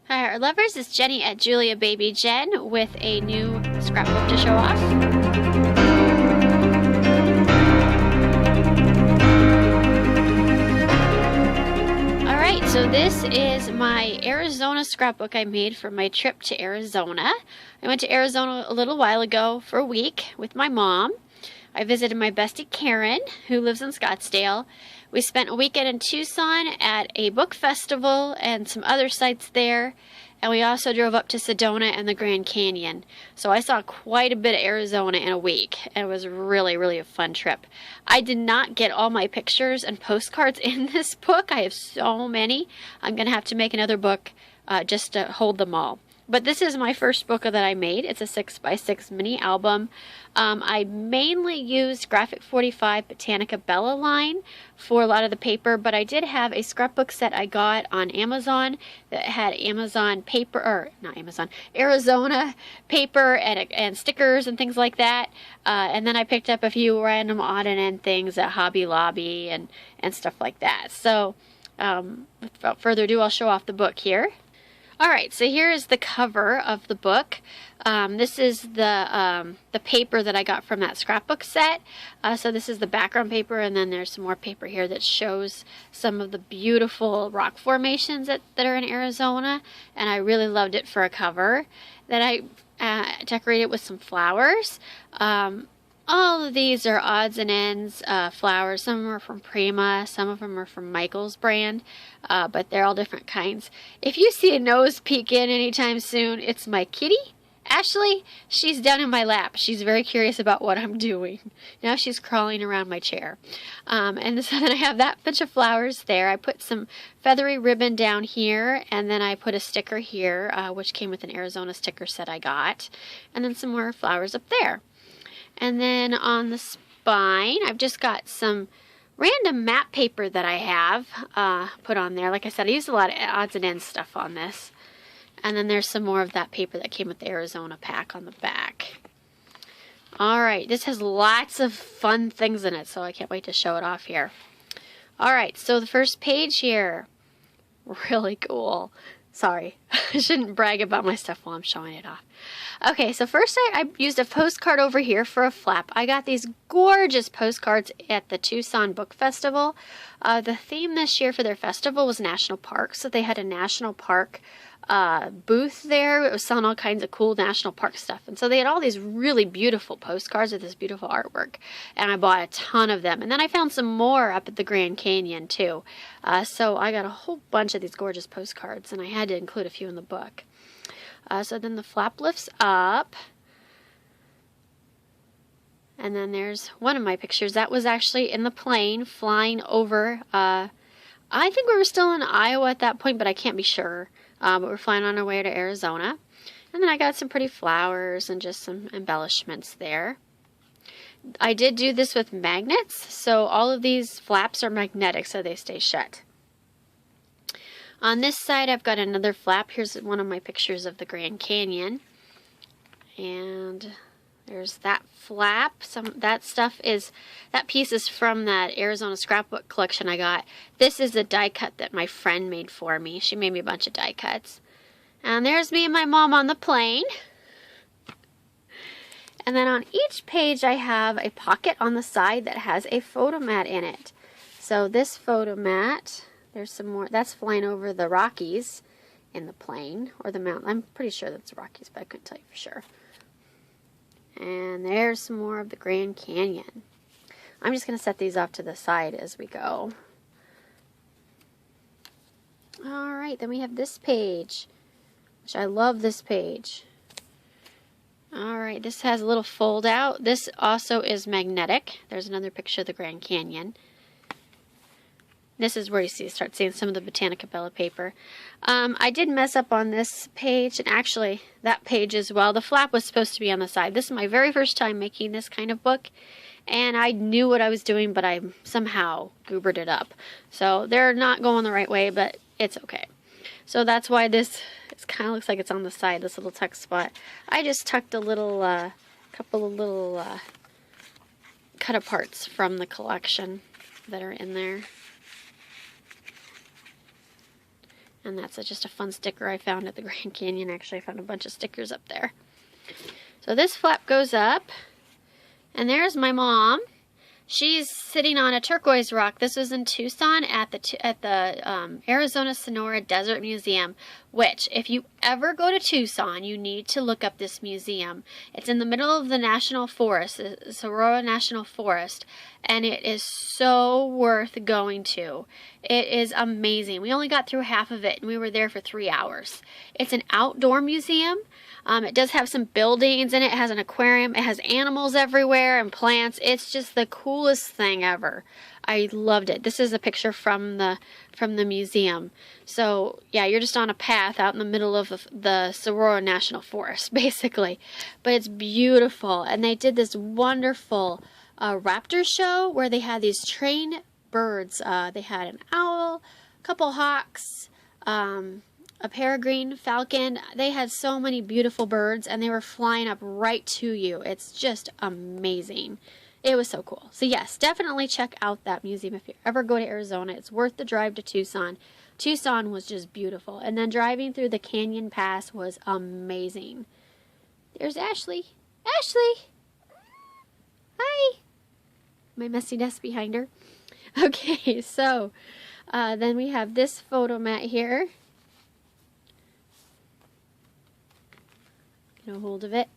Hi, our lovers. It's Jenny at Julia Baby Jen with a new scrapbook to show off. Alright, so this is my Arizona scrapbook I made for my trip to Arizona. I went to Arizona a little while ago for a week with my mom. I visited my bestie Karen, who lives in Scottsdale. We spent a weekend in Tucson at a book festival and some other sites there. And we also drove up to Sedona and the Grand Canyon. So I saw quite a bit of Arizona in a week. It was really, really a fun trip. I did not get all my pictures and postcards in this book. I have so many. I'm going to have to make another book just to hold them all. But this is my first book that I made. It's a 6x6 mini album. I mainly used Graphic 45 Botanicabella line for a lot of the paper, but I did have a scrapbook set I got on Amazon that had Amazon paper, or not Amazon, Arizona paper and stickers and things like that. And then I picked up a few random odd and end things at Hobby Lobby and stuff like that. So without further ado, I'll show off the book here. Alright, so here is the cover of the book. This is the paper that I got from that scrapbook set. So this is the background paper, and then there's some more paper here that shows some of the beautiful rock formations that are in Arizona, and I really loved it for a cover. Then I decorated with some flowers. All of these are odds and ends flowers. Some of them are from Prima, some of them are from Michael's brand, but they're all different kinds. If you see a nose peek in anytime soon, it's my kitty, Ashley. She's down in my lap. She's very curious about what I'm doing. Now she's crawling around my chair. And so then I have that bunch of flowers there. I put some feathery ribbon down here, and then I put a sticker here, which came with an Arizona sticker set I got, and then some more flowers up there. And then on the spine, I've just got some random map paper that I have put on there. Like I said, I used a lot of odds and ends stuff on this. And then there's some more of that paper that came with the Arizona pack on the back. Alright, this has lots of fun things in it, so I can't wait to show it off here. Alright, so the first page here, really cool. Sorry, I shouldn't brag about my stuff while I'm showing it off. Okay, so first I used a postcard over here for a flap. I got these gorgeous postcards at the Tucson Book Festival. The theme this year for their festival was national parks, so they had a national park booth there. It was selling all kinds of cool national park stuff, and so they had all these really beautiful postcards with this beautiful artwork, and I bought a ton of them. And then I found some more up at the Grand Canyon too, so I got a whole bunch of these gorgeous postcards, and I had to include a few in the book. So then the flap lifts up, and then there's one of my pictures that was actually in the plane flying over. I think we were still in Iowa at that point, but I can't be sure. But we're flying on our way to Arizona. And then I got some pretty flowers and just some embellishments there. I did do this with magnets, so all of these flaps are magnetic, so they stay shut. On this side, I've got another flap. Here's one of my pictures of the Grand Canyon. And there's that flap. That piece is from that Arizona scrapbook collection I got. This is a die cut that my friend made for me. She made me a bunch of die cuts. And there's me and my mom on the plane. And then on each page I have a pocket on the side that has a photo mat in it. So this photo mat, there's some more. That's flying over the Rockies in the plane, or the mountain. I'm pretty sure that's the Rockies, but I couldn't tell you for sure. And there's some more of the Grand Canyon. I'm just going to set these off to the side as we go. Alright, then we have this page, which I love this page. Alright, this has a little fold out. This also is magnetic. There's another picture of the Grand Canyon. This is where you start seeing some of the Botanicabella paper. I did mess up on this page, and actually that page as well. The flap was supposed to be on the side. This is my very first time making this kind of book, and I knew what I was doing, but I somehow goobered it up. So they're not going the right way, but it's okay. So that's why this kind of looks like it's on the side, this little tuck spot. I just tucked a little, couple of little cut aparts from the collection that are in there. And that's just a fun sticker I found at the Grand Canyon. Actually, I found a bunch of stickers up there. So this flap goes up, and there's my mom. She's sitting on a turquoise rock. This was in Tucson at the Arizona Sonora Desert Museum, which, if you ever go to Tucson, you need to look up this museum. It's in the middle of the National Forest, the Sonora National Forest, and it is so worth going to. It is amazing. We only got through half of it, and we were there for 3 hours. It's an outdoor museum. It does have some buildings in it. It has an aquarium. It has animals everywhere and plants. It's just the coolest thing ever. I loved it. This is a picture from the museum. So yeah, you're just on a path out in the middle of the Sonora National Forest, basically. But it's beautiful. And they did this wonderful raptor show where they had these trained birds. They had an owl, a couple hawks, a peregrine falcon. They had so many beautiful birds, and they were flying up right to you. It's just amazing. It was so cool. So yes, definitely check out that museum if you ever go to Arizona. It's worth the drive to Tucson. Tucson was just beautiful. And then driving through the Canyon Pass was amazing. There's Ashley. Ashley! Hi! My messy nest behind her. Okay, so then we have this photo mat here. Get a hold of it.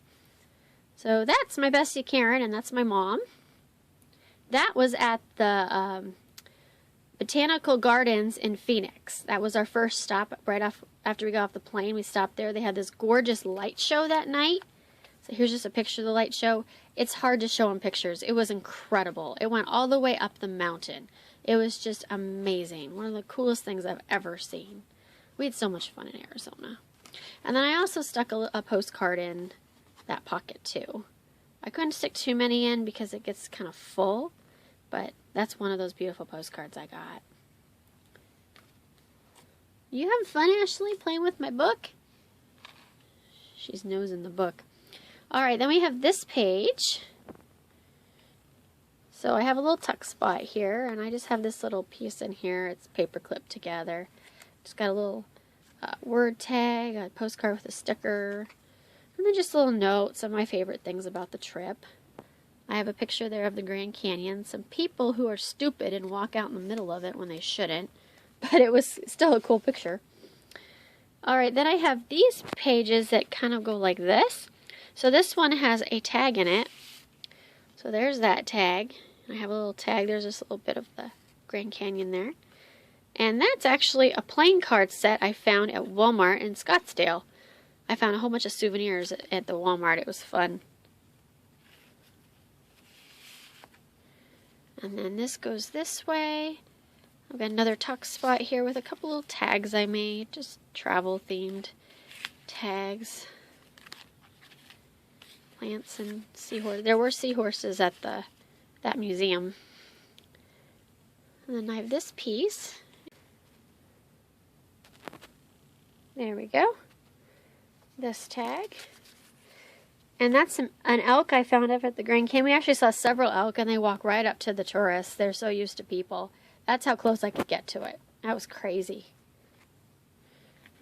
So that's my bestie Karen, and that's my mom. That was at the Botanical Gardens in Phoenix. That was our first stop right after we got off the plane. We stopped there. They had this gorgeous light show that night. So here's just a picture of the light show. It's hard to show in pictures. It was incredible. It went all the way up the mountain. It was just amazing. One of the coolest things I've ever seen. We had so much fun in Arizona. And then I also stuck a postcard in that pocket too. I couldn't stick too many in because it gets kind of full, but that's one of those beautiful postcards I got. You having fun, Ashley, playing with my book? She's nosing the book. Alright, then we have this page. So I have a little tuck spot here, and I just have this little piece in here. It's paper clipped together. Just got a little word tag, a postcard with a sticker, and then just little notes of my favorite things about the trip. I have a picture there of the Grand Canyon, some people who are stupid and walk out in the middle of it when they shouldn't, but it was still a cool picture. Alright, then I have these pages that kind of go like this. So this one has a tag in it. So there's that tag. I have a little tag. There's this little bit of the Grand Canyon there. And that's actually a playing card set I found at Walmart in Scottsdale. I found a whole bunch of souvenirs at the Walmart. It was fun. And then this goes this way. I've got another tuck spot here with a couple little tags I made. Just travel themed tags. Plants and seahorses. There were seahorses at that museum. And then I have this piece. There we go. This tag. And that's an elk I found up at the Grand Canyon. We actually saw several elk, and they walk right up to the tourists. They're so used to people. That's how close I could get to it. That was crazy.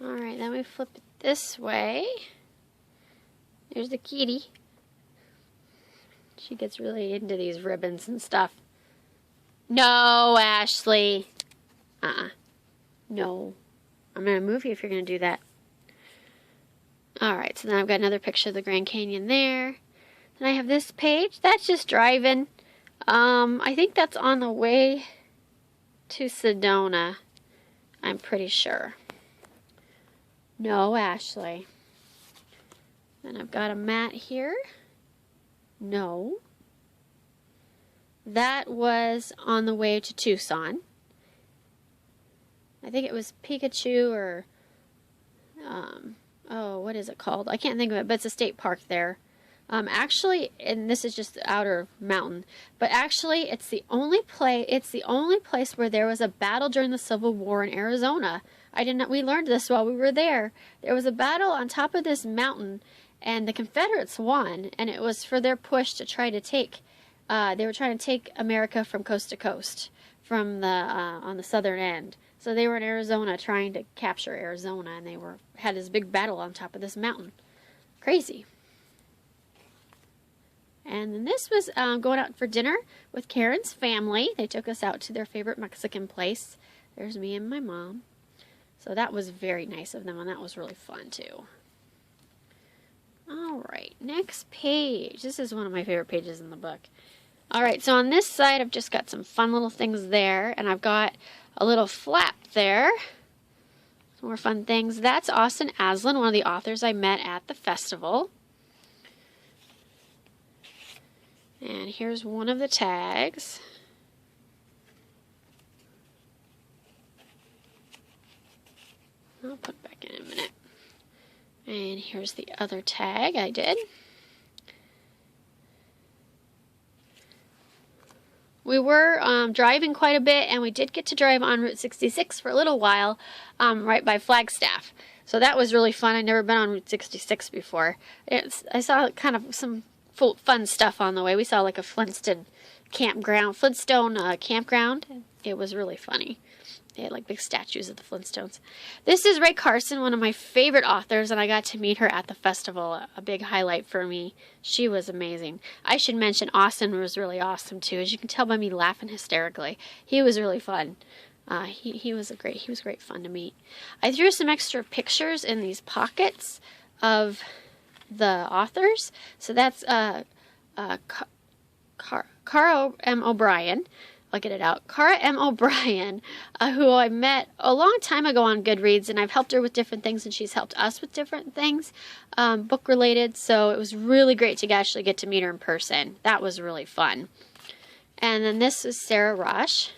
Alright, then we flip it this way. There's the kitty. She gets really into these ribbons and stuff. No, Ashley. No. I'm going to move you if you're going to do that. Alright, so then I've got another picture of the Grand Canyon there. Then I have this page. That's just driving. I think that's on the way to Sedona. I'm pretty sure. No, Ashley. Then I've got a mat here. No. That was on the way to Tucson. I think it was Pikachu or, oh, what is it called? I can't think of it, but it's a state park there. Actually, and this is just the outer mountain, but actually it's the only place where there was a battle during the Civil War in Arizona. We learned this while we were there. There was a battle on top of this mountain, and the Confederates won, and it was for their push to try to take, they were trying to take America from coast to coast from the on the southern end. So they were in Arizona trying to capture Arizona, and they had this big battle on top of this mountain. Crazy. And then this was going out for dinner with Karen's family. They took us out to their favorite Mexican place. There's me and my mom. So that was very nice of them, and that was really fun too. All right, next page. This is one of my favorite pages in the book. All right, so on this side, I've just got some fun little things there, and I've got a little flap there. Some more fun things. That's Austin Aslin, one of the authors I met at the festival. And here's one of the tags. I'll put it back in a minute. And here's the other tag I did. We were driving quite a bit, and we did get to drive on Route 66 for a little while, right by Flagstaff. So that was really fun. I'd never been on Route 66 before. I saw kind of some fun stuff on the way. We saw like a Flintstone campground. It was really funny. They had like big statues of the Flintstones. This is Rae Carson, one of my favorite authors, and I got to meet her at the festival. A big highlight for me. She was amazing. I should mention Austin was really awesome too. As you can tell by me laughing hysterically, he was really fun. He was great fun to meet. I threw some extra pictures in these pockets of the authors. So that's Cara M. O'Brien. I'll get it out. Cara M. O'Brien, who I met a long time ago on Goodreads, and I've helped her with different things, and she's helped us with different things, book related. So it was really great to actually get to meet her in person. That was really fun. And then this is Sarah Rash,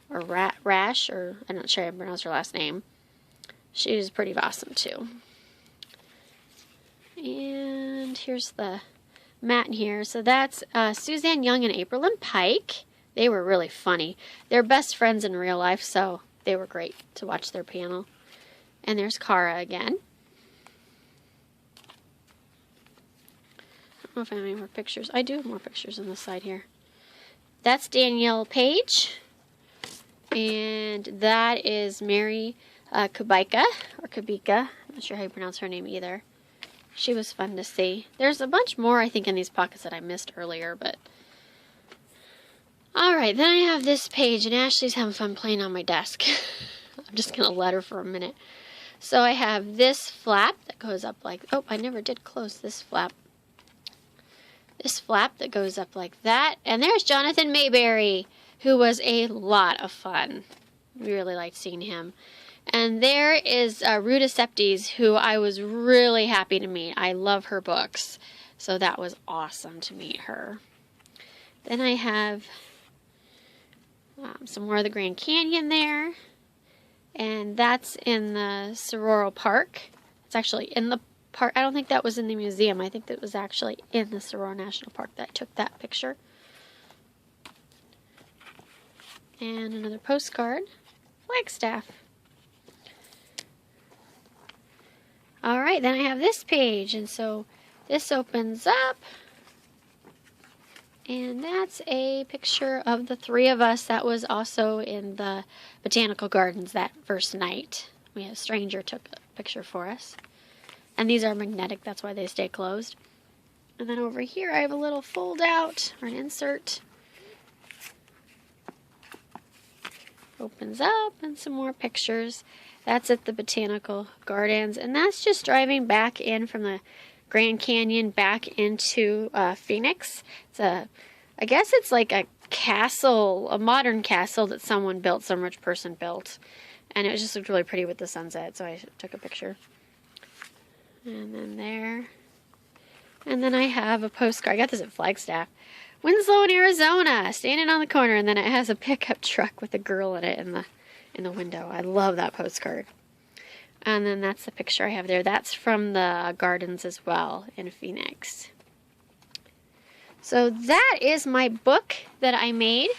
or Rash, or I'm not sure how to pronounce her last name. She's pretty awesome too. And here's the mat in here. So that's Suzanne Young and April and Pike. They were really funny. They're best friends in real life, so they were great to watch their panel. And there's Cara again. I don't know if I have any more pictures. I do have more pictures on the side here. That's Danielle Page. And that is Mary Kubica, or Kubika. I'm not sure how you pronounce her name either. She was fun to see. There's a bunch more, I think, in these pockets that I missed earlier, but... Alright, then I have this page, and Ashley's having fun playing on my desk. I'm just going to let her for a minute. So I have this flap that goes up like... Oh, I never did close this flap. This flap that goes up like that. And there's Jonathan Mayberry, who was a lot of fun. We really liked seeing him. And there is Ruta Septes, who I was really happy to meet. I love her books. So that was awesome to meet her. Then I have... some more of the Grand Canyon there, and that's in the Sororo Park. It's actually in the park. I don't think that was in the museum. I think that was actually in the Sororo National Park that I took that picture. And another postcard, Flagstaff. Alright, then I have this page, and so this opens up. And that's a picture of the three of us that was also in the botanical gardens that first night. We had a stranger took a picture for us. And these are magnetic, that's why they stay closed. And then over here I have a little fold out, or an insert. Opens up, and some more pictures. That's at the botanical gardens. And that's just driving back in from the Grand Canyon back into Phoenix. I guess it's like a castle, a modern castle that someone built, some rich person built. And it just looked really pretty with the sunset, so I took a picture. And then there. And then I have a postcard. I got this at Flagstaff. Winslow in Arizona, standing on the corner, and then it has a pickup truck with a girl in it in the window. I love that postcard. And then that's the picture I have there. That's from the gardens as well in Phoenix. So that is my book that I made.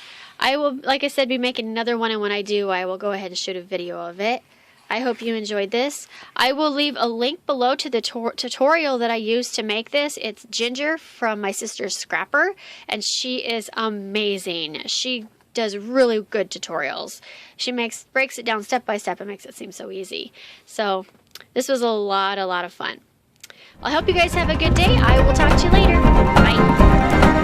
I will, like I said, be making another one, and when I do, I will go ahead and shoot a video of it. I hope you enjoyed this. I will leave a link below to the tutorial that I used to make this. It's Ginger from my sister's Scrapper, and she is amazing. She does really good tutorials. She breaks it down step by step and makes it seem so easy. So this was a lot of fun. I hope you guys have a good day. I will talk to you later. Bye.